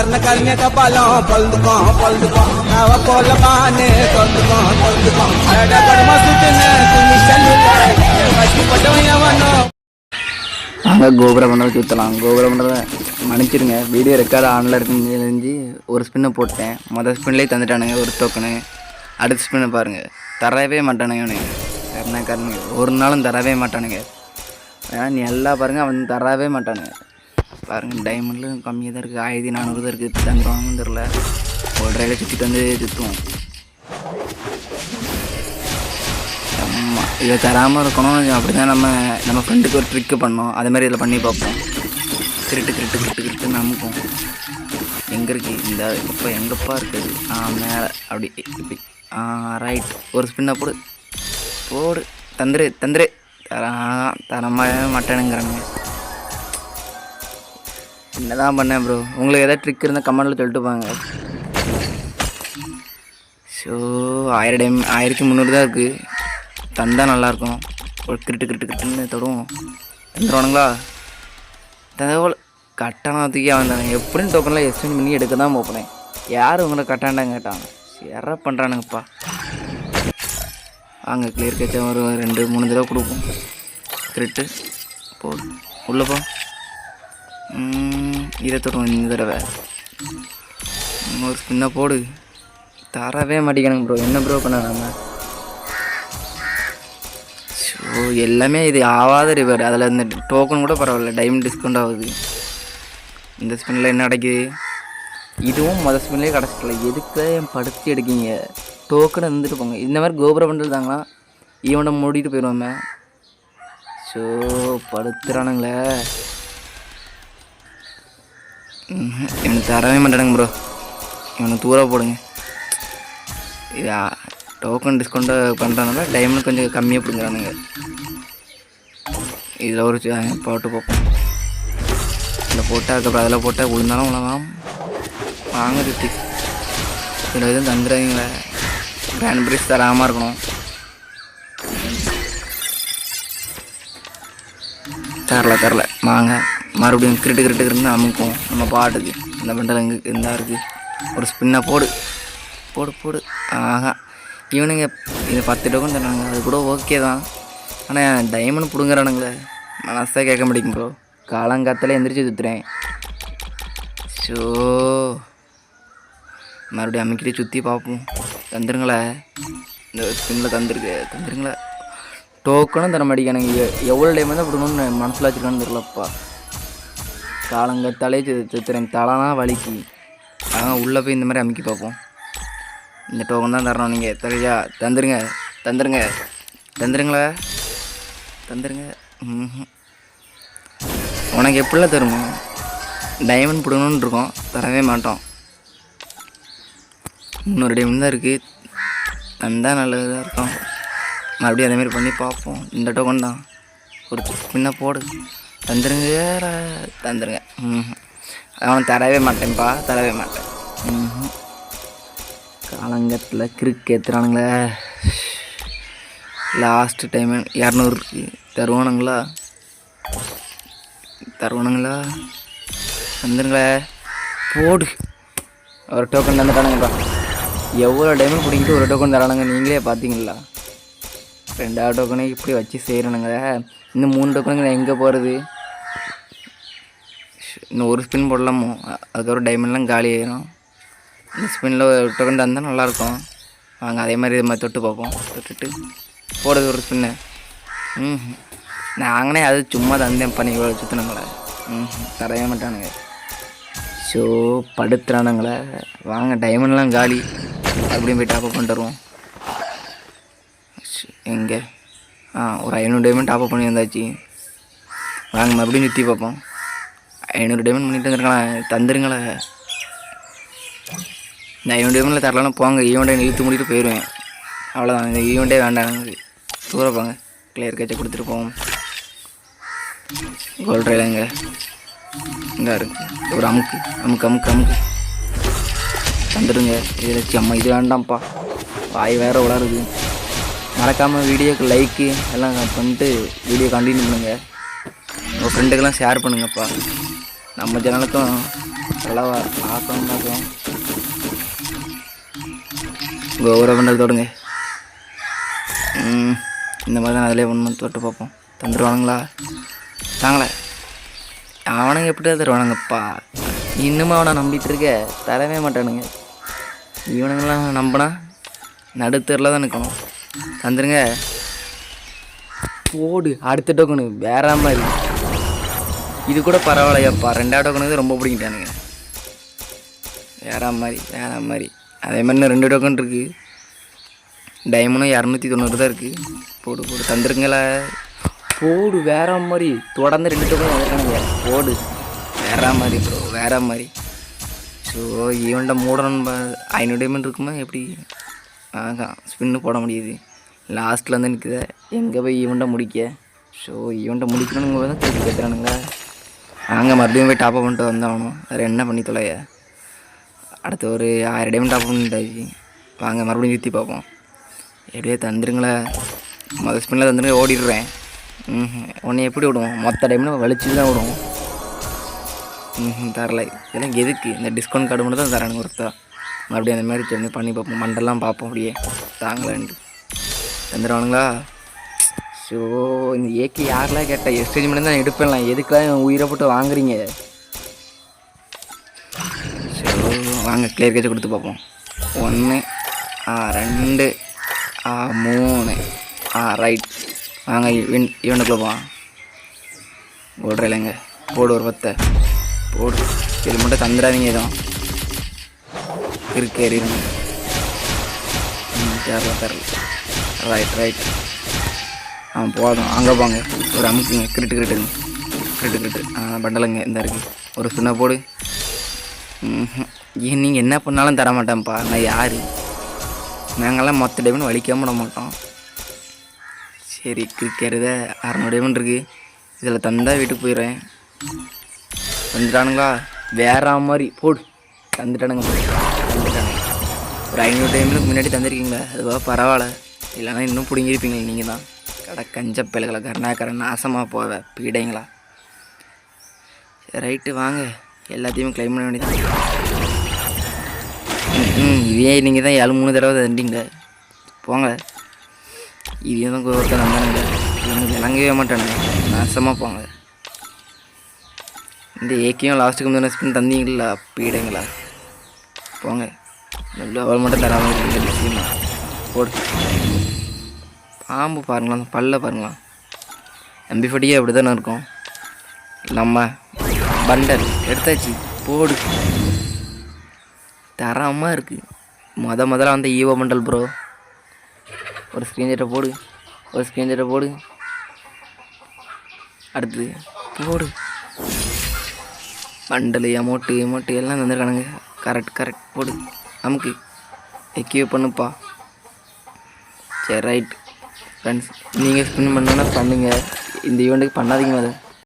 करने का बालों पलदुको नाव कोलबाने तोलदुको एड़ा बड़मा सुतने तुम चलू कष्ट पटो यवनो அங்கே கோபுரம் பண்ணுறது சுற்றலாம். கோபுரம் பண்ணுறத மன்னிச்சிருங்க, வீடியோ ரெக்கார்டு ஆனில் இருக்குன்னு தெரிஞ்சு ஒரு ஸ்பின்னை போட்டேன். மொதல் ஸ்பின்லேயே தந்துட்டானுங்க ஒரு டோக்கனு. அடுத்த ஸ்பின்னை பாருங்கள், தரவே மாட்டானுங்க அவனுங்க. கருணை ஒரு நாளும் தரவே மாட்டானுங்க. ஏன்னா நீ எல்லாம் பாருங்கள், அவன் தரவே மாட்டானுங்க. பாருங்கள் டைமண்டில் கம்மியாக தான் இருக்குது, 1400 தான் இருக்குது. தந்துடுவாங்கன்னு தெரில. ஒரு ரயிலை சுற்றிட்டு வந்து சுற்றுவோம். இதை தராமல் இருக்கணும். அப்படி தான் நம்ம ஃப்ரெண்டுக்கு ஒரு ட்ரிக்கு பண்ணோம். அதேமாதிரி இதில் பண்ணி பார்ப்போம். கிரிட்டு நமக்கும் எங்கே இருக்குது இந்த இப்போ எங்கப்பா இருக்குது? மேலே அப்படி இப்படி ரைட். ஒரு ஸ்பின்னை போடு தந்துரு தரமாக மட்டனுங்கிறானுங்க. என்ன தான் பண்ணேன் ப்ரோ? உங்களுக்கு எதாவது ட்ரிக் இருந்தால் கமெண்டில் சொல்லிட்டு போங்க. ஸோ 1300 தான் இருக்குது. தந்தால் நல்லாயிருக்கும். ஒரு கிரிட்டுன்னு தொடுவோம். தந்துடுவானுங்களா? தகவல் கட்டானத்துக்கே வந்தானுங்க. எப்படின்னு டோக்கனில் எக்ஸ்சேஞ்ச் பண்ணி எடுக்க தான் போனேன். யார் உங்களை கட்டாண்டாங்க கேட்டாங்க. யாரா பண்ணுறானுங்கப்பா. வாங்க கிளியர் கேட்சா ஒரு 2-3 தடவை கொடுப்போம். கிரிட்டு போடு உள்ளப்போ. இதை தொடுவோம் இந்த தடவை. ஒரு ஸ்பின்னை போடு. தரவே மாட்டேங்கிறானுங்க ப்ரோ. என்ன ப்ரோ பண்ண நம்ம? ஸோ எல்லாமே இது ஆகாத ரிவார்டு. அதில் இந்த டோக்கன் கூட பரவாயில்ல, டைமண்ட் டிஸ்கவுண்ட் ஆகுது. இந்த ஸ்பின்னில் என்ன கிடைக்குது? இதுவும் மொதல் ஸ்பின்லேயே கிடச்சிக்கல. எதுக்கு என் படுத்தி எடுக்கீங்க? டோக்கன் இருந்துட்டு போங்க. இந்த மாதிரி கோபுரம் பண்ணிட்டு தாங்களா ஈவனை மூடிட்டு போயிடுவோமே. ஸோ படுத்துறானுங்களே. எனக்கு தரவே மாட்டானுங்க ப்ரோ. இவனை தூர போடுங்க. இதா டோக்கன் டிஸ்கவுண்ட்டை பண்ணுறதுனால டைமண்ட் கொஞ்சம் கம்மியாக பிடிங்கிறானுங்க. இதில் ஒரு போட்டு பார்ப்போம். இதில் போட்டால் அதுக்கப்புறம் அதில் போட்டால் விழுந்தாலும் உழலாம். வாங்க திட்டி இதில் எதுவும் தந்துடுறீங்களே. கிராண்ட் பிரைஸ் தராமல் இருக்கணும். தரல வாங்க மறுபடியும் கிரிட்டு அமுக்கும் நம்ம பாட்டுக்கு. இந்த பண்டல் எங்கே இருந்தா இருக்குது? ஒரு ஸ்பின்னை போடு. ஆஹா இவனுங்க இது 10 டோக்கன் தரானுங்க. அது கூட ஓகே தான். ஆனால் டைமண்ட் பிடுங்குறானுங்களே. மனசாக கேட்க மாட்டேங்க ப்ரோ. காலங்காத்தாலே எந்திரிச்சு சுற்றுறேன். ஸோ மறுபடியும் அமைக்கிட்டே சுற்றி பார்ப்போம். தந்துருங்களே. இந்த ஸ்பின்னில் தந்துருங்களே. டோக்கனும் தர மாட்டேங்கானுங்க. எவ்வளோ டைம் தான் பிடுங்கணும்னு மனசில் வச்சுருக்கான்னு தெரியலப்பா. காலங்காத்தாலே சுற்றுறேன். தலைனா வலிக்கு. ஆனால் உள்ளே போய் இந்த மாதிரி அமைக்கி பார்ப்போம். இந்த டோக்கன் தான் தரணும். நீங்கள் தெரியா? தந்துருங்களே. உனக்கு எப்படிலாம் தருமோ? டைமண்ட் பிடுங்கணுன்னு இருக்கோம், தரவே மாட்டோம். 300 டைமண்ட் தான் இருக்குது. தந்தால் நல்லதாக இருக்கும். மறுபடியும் அதேமாதிரி பண்ணி பார்ப்போம். இந்த டோக்கன் தான் ஒரு பின்ன போடு. தந்துருங்க. அவன் தரவே மாட்டேன்ப்பா. காலங்கத்தில் கிரிக் ஏற்றுறானுங்களே. Last time 200 தருவானுங்களா? வந்துருங்களே. போடு. ஒரு டோக்கன் தந்துட்டானுங்கப்பா. எவ்வளோ டைமண்ட் பிடிக்கிட்டு ஒரு டோக்கன் தரானுங்க. நீங்களே பார்த்தீங்களா? 2வது டோக்கனே இப்படி வச்சு செய்கிறானுங்க. இன்னும் 3 டோக்கனுங்க எங்கே போகிறது? இன்னும் ஒரு ஸ்பின் போடலாமோ? அதுக்கப்புறம் டைமண்ட்லாம் காலி ஆகிடும். இந்த ஸ்பின்னில் ஒரு டோக்கன் தந்தால் நல்லாயிருக்கும். வாங்க அதே மாதிரி இது மாதிரி தொட்டு பார்ப்போம். தொட்டுட்டு போடுறது ஒரு ஸ்பின்னு. நாங்களே அது சும்மா தந்தேன் பண்ணி இவ்வளோ சுற்றினாங்களே. தரவே மாட்டானுங்க. ஸோ படுத்துறானுங்களே. வாங்க டைமண்ட்லாம் காலி. அப்படியும் போய் டாப்அப் பண்ணிட்டு வருவோம். எங்கே ஒரு 500 டைமண்ட் டாப்அப் பண்ணி வந்தாச்சு. வாங்க மறுபடியும் சுற்றி பார்ப்போம். 500 டைமண்ட் பண்ணிட்டு வந்துருக்கலாம். தந்துருங்களே. இந்த 500 டைமண்டில் தரலாம் போங்க. ஈவெண்ட்டை இழுத்து முடிட்டு போயிடுவேன். அவ்வளோதான். இந்த ஈவெண்ட்டே வேண்டாம் எனக்கு. தூரப்பாங்க. கிளியர் கேட்சை கொடுத்துட்டு போவோம். கோல்ட் ரயில் இங்கே இருக்குது. ஒரு அமுக்கு வந்துடுங்க. இதை வச்சு அம்மா இது வேண்டாம்ப்பா. வாய் வேறு உளருது. மறக்காமல் வீடியோக்கு லைக்கு எல்லாம் பண்ணிட்டு வீடியோ கண்டினியூ பண்ணுங்கள். உங்கள் ஃப்ரெண்டுக்கெல்லாம் ஷேர் பண்ணுங்கப்பா. நம்ம சேனலுக்கும் நல்லா பார்க்கலாம். கோபுர பண்டல் தொடுங்க. இந்த மாதிரி தான் அதிலே ஒன்று தொட்டு பார்ப்போம். தந்துடுவானுங்களா? தாங்களே. அவனுங்க எப்படி தருவானுங்கப்பா? இன்னும் அவனை நம்பிட்டு இருக்க? தரவே மாட்டானுங்க. இவனுங்கெல்லாம் நம்பினா நடுத்தரில் தான் நிற்கணும். தந்துருங்க. போடு. அடுத்த டோக்கனு வேற மாதிரி. இது கூட பரவாயில்லையாப்பா. 2வது டோக்கனுக்கு ரொம்ப பிடிக்கிட்டானுங்க. வேற மாதிரி. அதே மாதிரி இன்னும் 2 டோக்கன் இருக்குது. டைமண்டும் 290 தான் இருக்குது. போடு தந்துருங்களா? போடு. வேற மாதிரி. தொடர்ந்து 2 டோக்கன் வந்துருக்கானுங்க. போடு. வேற மாதிரி. ஸோ ஈவெண்ட்டை மூடணும். 500 டைமண்ட் இருக்குமா எப்படி? ஸ்பின்னு போட முடியுது. லாஸ்ட்டில் வந்து நிற்குது. எங்கே போய் ஈவெண்ட்டை முடிக்க? ஸோ ஈவெண்ட்டை முடிக்கணுங்க தான் திருப்பி கேட்குறானுங்க. நாங்கள் மறுபடியும் போய் டாப்அப் பண்ணிட்டு வந்தாகணும். வேறு என்ன பண்ணி தொலைய? அடுத்து ஒரு 1000 டைமண்ட் டாப்அப் பண்ணிட்டாச்சு. வாங்க மறுபடியும் நிறுத்தி பார்ப்போம். எப்படியே தந்துருங்களே. மொதல் ஸ்பின்னில் தந்துருங்க. ஓடிடுறேன். உன்னை எப்படி விடுவோம்? மொத்த டைமில் வலிச்சு தான் விடுவோம். தரல. இதெல்லாம் எதுக்கு? இந்த டிஸ்கவுண்ட் கார்டு மட்டும் தான் தரானுங்க ஒருத்தா. மறுபடியும் அந்த மாதிரி பண்ணி பார்ப்போம். மண்டெல்லாம் பார்ப்போம். அப்படியே தாங்களான்ட்டு தந்துடுவானுங்களா? ஸோ இந்த ஏக்கு யாரெல்லாம் கேட்டால் எக்ஸ்சேஞ்ச் பண்ணி தான் எடுப்பேன்லாம். எதுக்கெல்லாம் உயிரை போட்டு வாங்குறீங்க? ஸோ வாங்க கிளியர் கேட்சை கொடுத்து பார்ப்போம். 1 2 3 ரைட். வாங்க ஈவெண்ட்டுக்குள்ளே போவான். ஓடுற இல்லைங்க. போடு. ஒரு 10 போடு. இது மட்டும் தந்துடாதீங்க. எதுவும் இருக்கு. எறிங்க. தரல. ரைட். போதும். அங்கே போங்க. ஒரு அமுக்குங்க. கிரிட்டு பண்டலுங்க. இந்த இருக்குது. ஒரு ஸ்பின்னை போடு. நீங்கள் என்ன பண்ணாலும் தர மாட்டேன்ப்பா. நான் யார்? நாங்கள்லாம் மொத்த டைமண்ட் வலிக்காம விட மாட்டோம். சரி கிரிக்கிறத 600 டைமண்ட் இருக்குது. இதில் தந்தால் வீட்டுக்கு போயிடுறேன். தந்துட்டானுங்களா? வேற மாதிரி. போடு. தந்துட்டானுங்க. ஒரு 500 டைமண்டுக்கு முன்னாடி தந்துருக்கீங்களா? அதுவாக பரவாயில்ல. இல்லைனா இன்னும் பிடிங்கிருப்பீங்க. நீங்கள் தான் கடை கஞ்ச பிள்ளைகளை கருணாக்கரை நாசமாக போவ பீடைங்களா? ரைட்டு வாங்க. எல்லாத்தையுமே கிளைம் பண்ண வேண்டியது. இதே நீங்கள் தான் 7-3 தடவை தண்டிங்க. போங்க. இதே தான் ஒருத்தர் நம்பானுங்க. எனக்கு விளங்கவே மாட்டானுங்க. நாசமாக போங்க. இந்த ஏக்கையும் லாஸ்ட்டுக்கு முன்னாடி ஸ்பின் தந்தீங்களா பீடைங்களா? போங்க. அவள் மட்டும் தராமல் இருக்கீங்க. விஷயமா போடு. பாம்பு பாருங்களா? அந்த பல்ல பாருங்களா? MP40 அப்படி தானே இருக்கும். நம்ம பண்டல் எடுத்தாச்சு. போடு. தரமாக இருக்குது. முதல்ல அந்த ஈவோ பண்டல் ப்ரோ. ஒரு ஸ்க்ரீன்ஷாட்டை போடு. அடுத்து போடு. பண்டல் எமோட்டு எல்லாம் தந்துருக்கானுங்க. கரெக்ட் போடு. நமக்கு எக்யூ பண்ணுப்பா. சரி ரைட் ஃப்ரெண்ட்ஸ். நீங்கள் ஸ்பின் பண்ணணுன்னா பண்ணுங்கள். இந்த ஈவெண்ட்டுக்கு பண்ணாதீங்க.